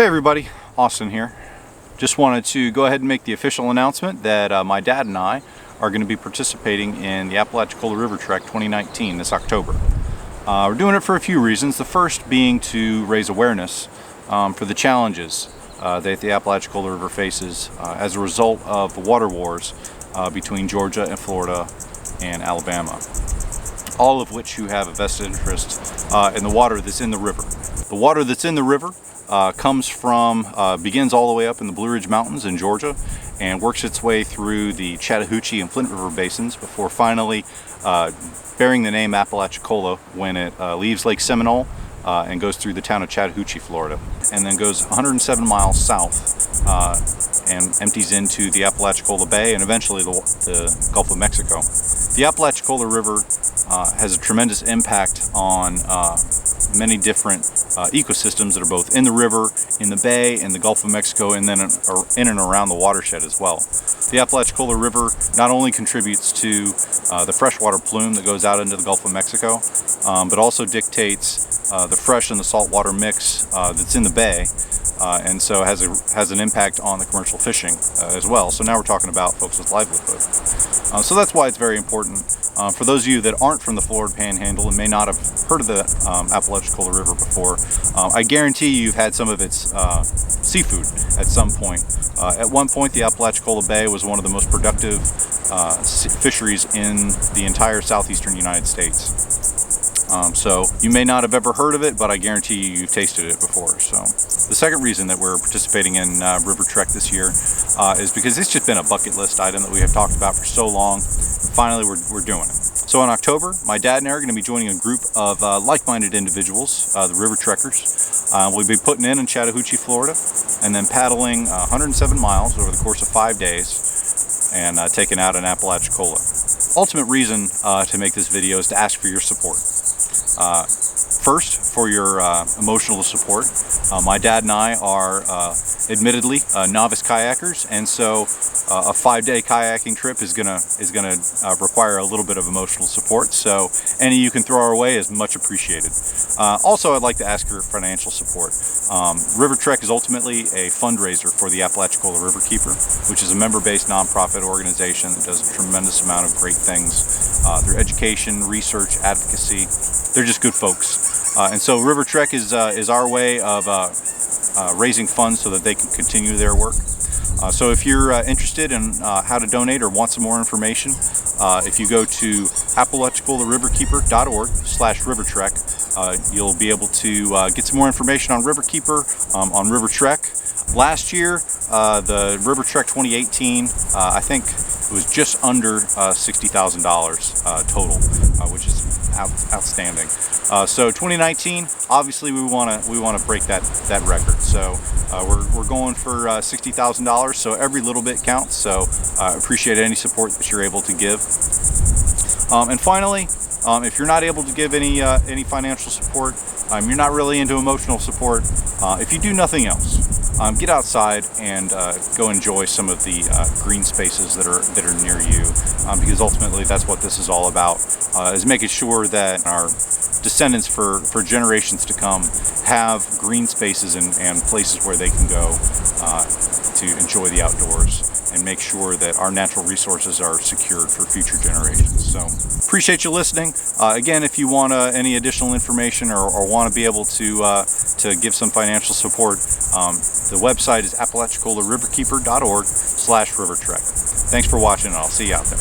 Hey everybody, Austin here. Just wanted to go ahead and make the official announcement that my dad and I are going to be participating in the Apalachicola RiverTrek 2019 this October. We're doing it for a few reasons. The first being to raise awareness for the challenges that the Apalachicola River faces as a result of the water wars between Georgia and Florida and Alabama, all of which who have a vested interest in the water that's in the river. The water that's in the river begins all the way up in the Blue Ridge Mountains in Georgia and works its way through the Chattahoochee and Flint River basins before finally bearing the name Apalachicola when it leaves Lake Seminole and goes through the town of Chattahoochee, Florida, and then goes 107 miles south and empties into the Apalachicola Bay and eventually the Gulf of Mexico. The Apalachicola River has a tremendous impact on many different ecosystems that are both in the river, in the bay, in the Gulf of Mexico, and then in and around the watershed as well. The Apalachicola River not only contributes to the freshwater plume that goes out into the Gulf of Mexico, but also dictates the fresh and the saltwater mix that's in the bay, and so has an impact on the commercial fishing as well. So now we're talking about folks with livelihood. So that's why it's very important. For those of you that aren't from the Florida Panhandle and may not have heard of the Apalachicola River before, I guarantee you've had some of its seafood at some point. At one point, the Apalachicola Bay was one of the most productive fisheries in the entire southeastern United States. So you may not have ever heard of it, but I guarantee you've tasted it before. So the second reason that we're participating in RiverTrek this year is because it's just been a bucket list item that we have talked about for so long. Finally, we're doing it. So in October, my dad and I are going to be joining a group of like-minded individuals, the RiverTrekkers. We'll be putting in Chattahoochee, Florida, and then paddling 107 miles over the course of 5 days and taking out an Apalachicola. Ultimate reason to make this video is to ask for your support. First, for your emotional support. My dad and I are admittedly novice kayakers, and so a 5-day kayaking trip is gonna require a little bit of emotional support. So any you can throw our way is much appreciated. Also, I'd like to ask for financial support. RiverTrek is ultimately a fundraiser for the Apalachicola Riverkeeper, which is a member-based nonprofit organization that does a tremendous amount of great things through education, research, advocacy. They're just good folks. And so RiverTrek is our way of raising funds so that they can continue their work. So if you're interested in how to donate or want some more information, if you go to apalachicolariverkeeper.org/RiverTrek, you'll be able to get some more information on Riverkeeper, on RiverTrek. Last year, the RiverTrek 2018, I think it was just under $60,000 total, which is outstanding. So 2019, obviously we want to break that record. So we're going for $60,000. So every little bit counts. So I appreciate any support that you're able to give. And finally, if you're not able to give any financial support, you're not really into emotional support. If you do nothing else, get outside and go enjoy some of the green spaces that are near you, because ultimately that's what this is all about, is making sure that our descendants for generations to come have green spaces and places where they can go to enjoy the outdoors and make sure that our natural resources are secured for future generations. So appreciate you listening. Again, if you want any additional information or want to be able to give some financial support, the website is apalachicolariverkeeper.org/RiverTrek. Thanks for watching, and I'll see you out there.